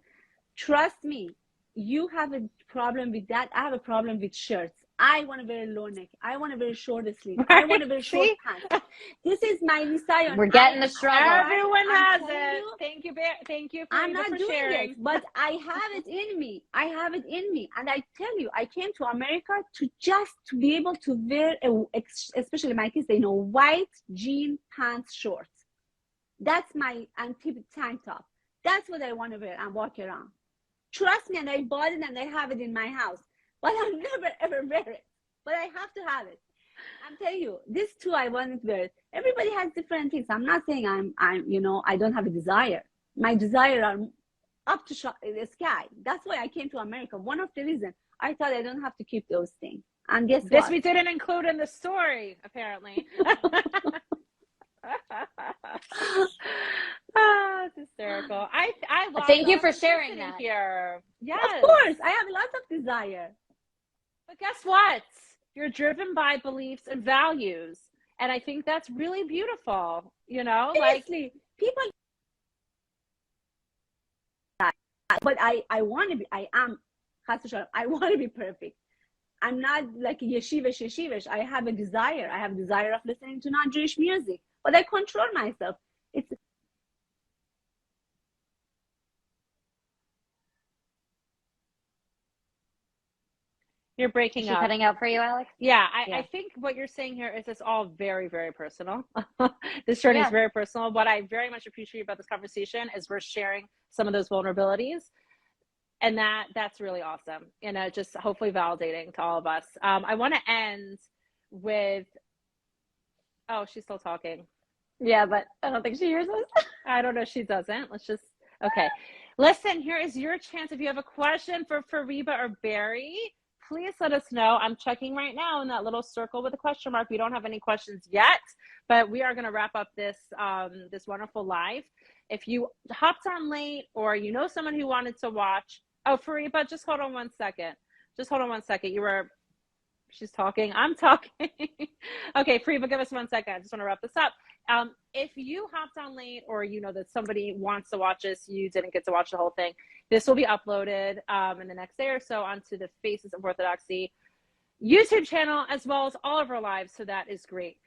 Trust me, you have a problem with that. I have a problem with shirts. I want to wear low neck. I want to wear short sleeve. I want to wear short pants. This is my desire. We're getting the struggle. Everyone has it. Thank you, Thank you. I'm not doing sharing. it, but I have it in me. And I tell you, I came to America to be able to wear, especially my kids, they know white jean pants, shorts. That's my tank top. That's what I want to wear and walk around. Trust me, and I bought it and I have it in my house, but I'll never ever wear it. But I have to have it. I'm telling you, this too, I want to wear it. Everybody has different things. I'm not saying I'm I don't have a desire. My desire are up to the sky. That's why I came to America. One of the reasons I thought I don't have to keep those things. And guess this what? we didn't include in the story, apparently. It's hysterical. I love Thank you for sharing that here. Yes, of course, I have lots of desire. But guess what? You're driven by beliefs and values, and I think that's really beautiful. Seriously, people. But I want to be. I am. I want to be perfect. I'm not like yeshivish. I have a desire. I have a desire of listening to non-Jewish music, but I control myself. It's You're breaking up. Cutting out for you, Alex? Yeah, I think what you're saying here is it's all very, very personal. This journey is very personal. What I very much appreciate about this conversation is we're sharing some of those vulnerabilities. And that's really awesome. Just hopefully validating to all of us. I want to end with, oh, she's still talking. Yeah, but I don't think she hears us. I don't know. She doesn't. Okay. Listen, here is your chance. If you have a question for Fariba or Bari, please let us know. I'm checking right now in that little circle with a question mark. We don't have any questions yet, but we are going to wrap up this wonderful live. If you hopped on late or you know someone who wanted to watch, Fariba, just hold on 1 second. She's talking. I'm talking. Okay, Fariba, give us 1 second. I just want to wrap this up. If you hopped on late or you know that somebody wants to watch this, you didn't get to watch the whole thing, this will be uploaded in the next day or so onto the Faces of Orthodoxy YouTube channel, as well as all of our lives. So that is great.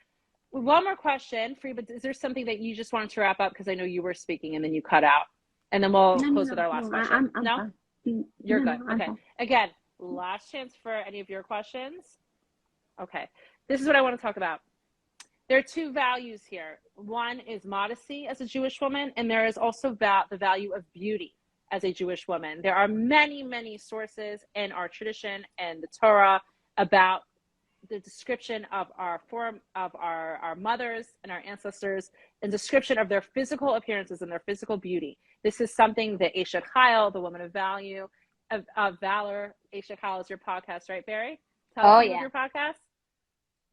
One more question, Fariba, is there something that you just wanted to wrap up? Because I know you were speaking and then you cut out. And then we'll close with our last question. I'm fine. You're good. Okay. Again, last chance for any of your questions. Okay. This is what I want to talk about. There are two values here. One is modesty as a Jewish woman, and there is also the value of beauty as a Jewish woman. There are many, many sources in our tradition and the Torah about the description of our mothers and our ancestors, and description of their physical appearances and their physical beauty. This is something that Eshet Chayil, the woman of value, of valor. Eshet Chayil is your podcast, right, Bari? Tell us your podcast.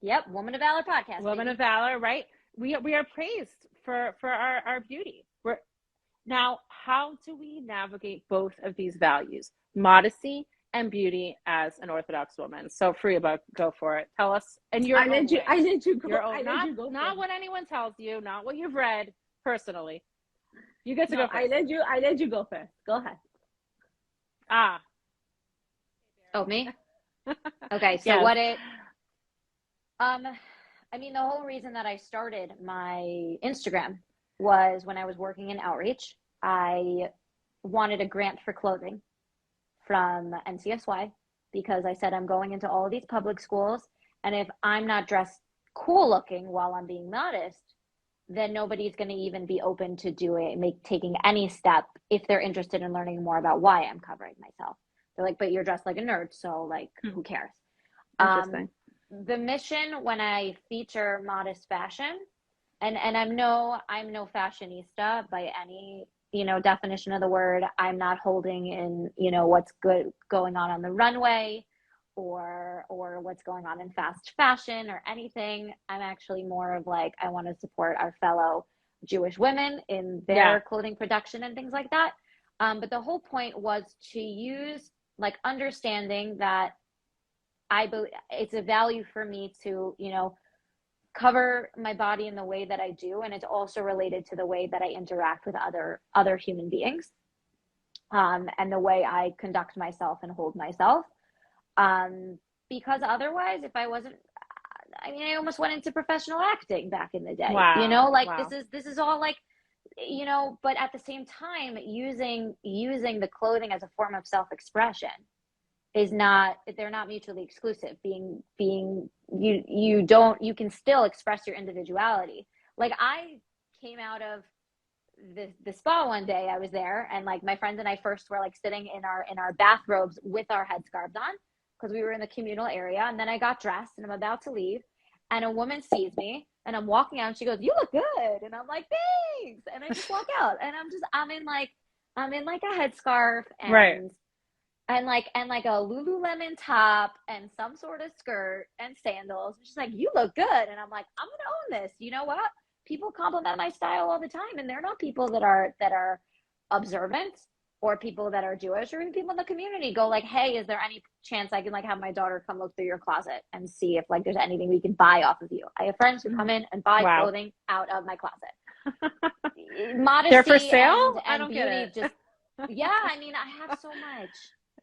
Yep, Woman of Valor podcast. Woman of Valor, right? We are praised for our beauty. Now, how do we navigate both of these values, modesty and beauty, as an Orthodox woman? So, Fariba, go for it. Tell us. And I let you go. Not what anyone tells you, not what you've read personally. You get to go first. I let you go first. Go ahead. Oh, me? Okay, so the whole reason that I started my Instagram was when I was working in outreach. I wanted a grant for clothing from NCSY because I said I'm going into all of these public schools, and if I'm not dressed cool looking while I'm being modest, then nobody's going to even be open to taking any step if they're interested in learning more about why I'm covering myself. They're like, but you're dressed like a nerd, so who cares? Interesting. The mission when I feature modest fashion, and I'm no fashionista by any definition of the word. I'm not holding in what's good going on the runway or what's going on in fast fashion or anything. I'm actually more of I want to support our fellow Jewish women in their clothing production and things like that. But the whole point was to use understanding that it's a value for me to, cover my body in the way that I do. And it's also related to the way that I interact with other human beings, and the way I conduct myself and hold myself. Because otherwise, if I wasn't, I almost went into professional acting back in the day. Wow. This is all but at the same time, using the clothing as a form of self-expression they're not mutually exclusive. You can still express your individuality. I came out of the spa one day. I was there, and like my friends and I first were like sitting in our bathrobes with our headscarves on because we were in the communal area. And then I got dressed and I'm about to leave, and a woman sees me and I'm walking out and she goes, "You look good." And I'm like, "Thanks." And I just walk out, and I'm in like a headscarf and right. and like a Lululemon top and some sort of skirt and sandals. She's like, "You look good." And I'm like, "I'm gonna own this." You know what? People compliment my style all the time, and they're not people that are observant or people that are Jewish, or even people in the community go like, "Hey, is there any chance I can like have my daughter come look through your closet and see if like there's anything we can buy off of you?" I have friends who come in and buy clothing out of my closet. Modesty, they're for sale? And I don't beauty get it. just yeah. I mean, I have so much.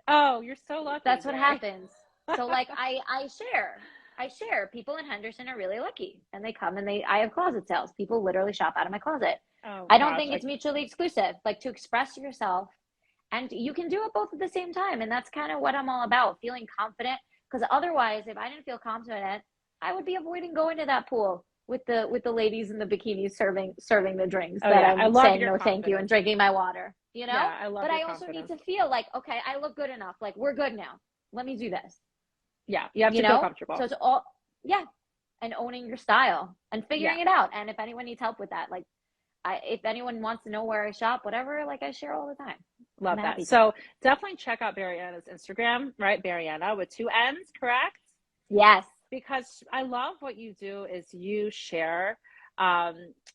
Oh, you're so lucky. That's what happens. So like I share. People in Henderson are really lucky, and they come and I have closet sales. People literally shop out of my closet. Oh, I don't think it's mutually exclusive. Like, to express yourself, and you can do it both at the same time. And that's kind of what I'm all about, feeling confident. Because otherwise, if I didn't feel confident, I would be avoiding going to that pool with the ladies in the bikinis serving the drinks I'm saying no thank you and drinking my water. You know? Yeah, I love but I your also confidence. need to feel like, okay, I look good enough. Like, we're good now. Let me do this. Yeah, you have to feel comfortable. So it's all, and owning your style and figuring it out. And if anyone needs help with that, like, if anyone wants to know where I shop, whatever, like, I share all the time. Love that. So definitely check out Barianna's Instagram, right? Barianna with 2 N's, correct? Yes. Because I love what you do is you share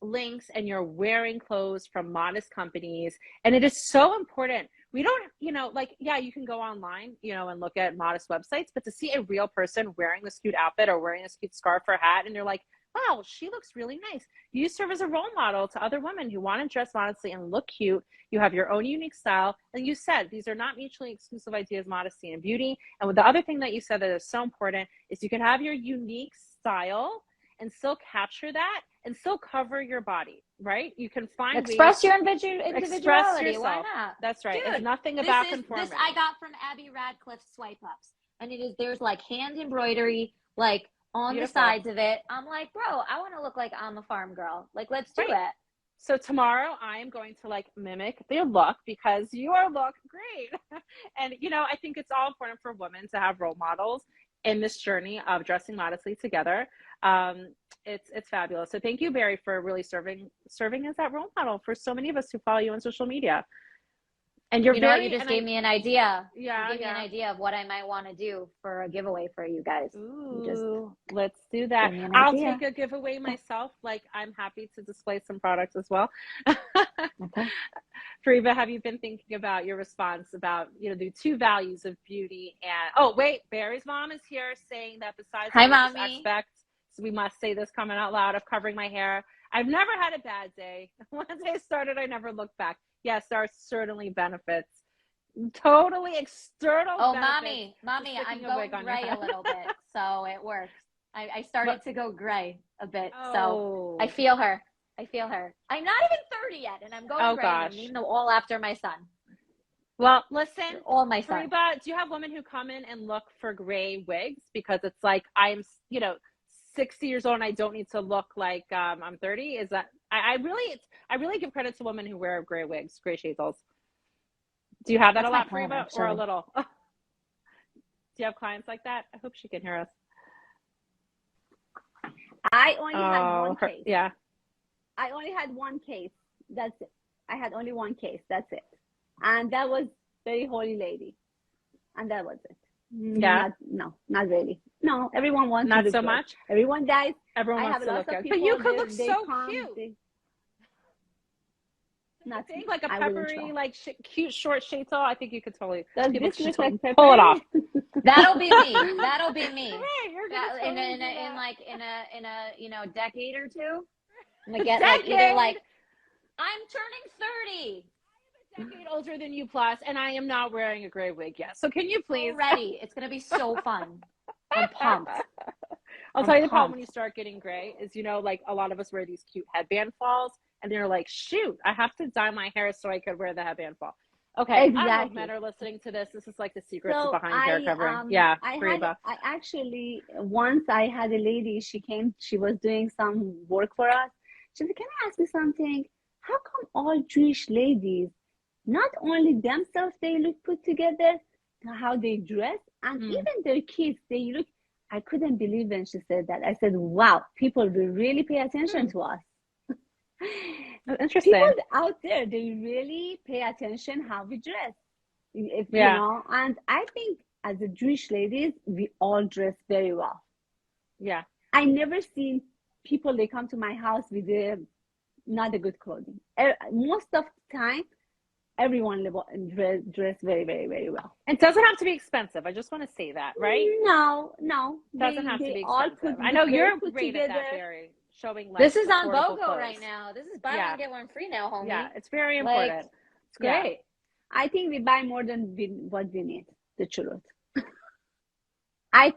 links, and you're wearing clothes from modest companies. And it is so important. We don't, you can go online, and look at modest websites, but to see a real person wearing this cute outfit or wearing this cute scarf or hat, and you're like, wow, she looks really nice. You serve as a role model to other women who want to dress modestly and look cute. You have your own unique style. And you said these are not mutually exclusive ideas, modesty and beauty. And with the other thing that you said that is so important is you can have your unique style and still capture that and still cover your body, right? You can find express ways your individuality. express yourself. Why not? That's right. Dude, it's nothing about conformity. This I got from Abby Radcliffe's Swipe Ups, and there's like hand embroidery like on the sides of it. I'm like, bro, I want to look like I'm a farm girl. Like, let's do it. So tomorrow I am going to like mimic their look because your look great. And I think it's all important for women to have role models in this journey of dressing modestly together. It's fabulous. So thank you, Bari, for really serving as that role model for so many of us who follow you on social media. And you just gave me an idea. Yeah, you gave me an idea of what I might want to do for a giveaway for you guys. Ooh, let's do that. I'll take a giveaway myself. Like, I'm happy to display some products as well. Okay. Fariba, have you been thinking about your response about, the 2 values of beauty and, Bari's mom is here saying that besides the aspect, so we must say this comment out loud, of covering my hair, I've never had a bad day. Once I started, I never looked back. Yes, there are certainly benefits. Totally external benefits. Mommy, I'm going gray a little bit, so it works. I started to go gray a bit, so I feel her. I'm not even 30 yet, and I'm going gray. Gosh. I'm eating them all after my son. Well, listen, all my son. Fariba, do you have women who come in and look for gray wigs? Because it's like I'm, 60 years old and I don't need to look like I'm 30. Is that I really give credit to women who wear gray wigs, gray shades. Do you have that a lot, Fariba, or a little? Do you have clients like that? I hope she can hear us. I only had one case. Yeah. I only had one case. That's it. I had only one case. That's it. And that was very holy lady. And that was it. Yeah. Not really. No, everyone wants not to do so good. much. Everyone dies. Everyone wants to look good. But you could look so cute. Nothing. Like a peppery, like cute short shades. I think you could totally pull it off. That'll be me. That'll be me. Right, you're in a decade or two. I'm gonna get like either like I'm turning 30. I'm a decade older than you plus, and I am not wearing a gray wig yet. So can you please? Already, it's gonna be so fun. I'm pumped. I'll tell you the problem when you start getting gray is, like a lot of us wear these cute headband falls, and they're like, shoot, I have to dye my hair so I could wear the headband fall. Okay, exactly. I don't know if men are listening to this. This is like the secrets behind hair covering. Fariba. I actually, once I had a lady, she came, she was doing some work for us. She said, can I ask you something? how come all Jewish ladies, not only themselves, they look put together, how they dress, and even their kids, they look, I couldn't believe when she said that. I said, wow, people will really pay attention to us. Interesting. People out there, they really pay attention how we dress. If, you know, and I think as a Jewish ladies, we all dress very well. Yeah. I never seen people, they come to my house with not a good clothing. Most of the time, everyone dress very, very, very well. It doesn't have to be expensive. I just want to say that, right? No. Doesn't have to be expensive. I know you're great at that, Barry. Showing this is on BOGO clothes right now. This is buy one get one free now, homie. Yeah, it's very important. Like, it's great. I think we buy more than what we need. The truth. I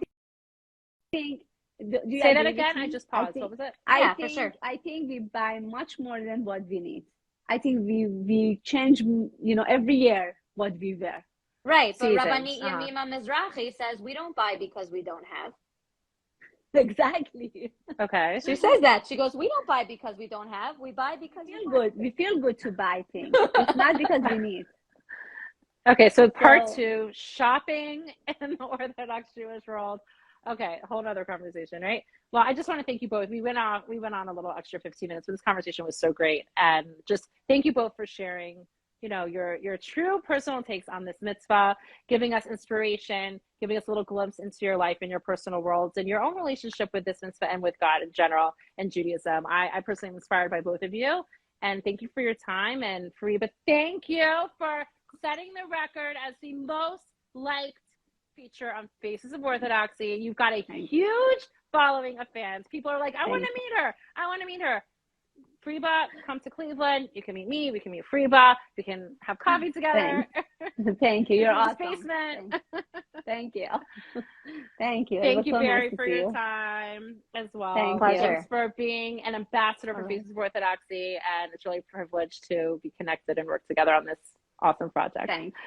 think. Say that again. I just paused. What was it? For sure. I think we buy much more than what we need. I think we change, you know, every year what we wear. Right. But Rabbanit Yemima Mizrahi says we don't buy because we don't have. Exactly. Okay. She says that. She goes, we don't buy because we don't have. We buy because we feel good. We feel good to buy things. It's not because we need. Okay, so part 2, shopping in the Orthodox Jewish world. Okay, a whole other conversation, right? Well, I just want to thank you both. We went on a little extra 15 minutes, but this conversation was so great. And just thank you both for sharing, you know, your true personal takes on this mitzvah, giving us inspiration, giving us a little glimpse into your life and your personal worlds and your own relationship with this mitzvah and with God in general and Judaism. I personally am inspired by both of you. And thank you for your time. And Fariba, thank you for setting the record as the most liked feature on Faces of Orthodoxy. You've got a huge following of fans. People are like, I want to meet her. I want to meet her. Fariba, come to Cleveland. You can meet me. We can meet Fariba. We can have coffee together. Thank you. You're awesome. Basement. Thank you. Thank you. Thank you, Barry, for your time as well. Thanks for being an ambassador for Faces of Orthodoxy. And it's really a privilege to be connected and work together on this awesome project. Thanks.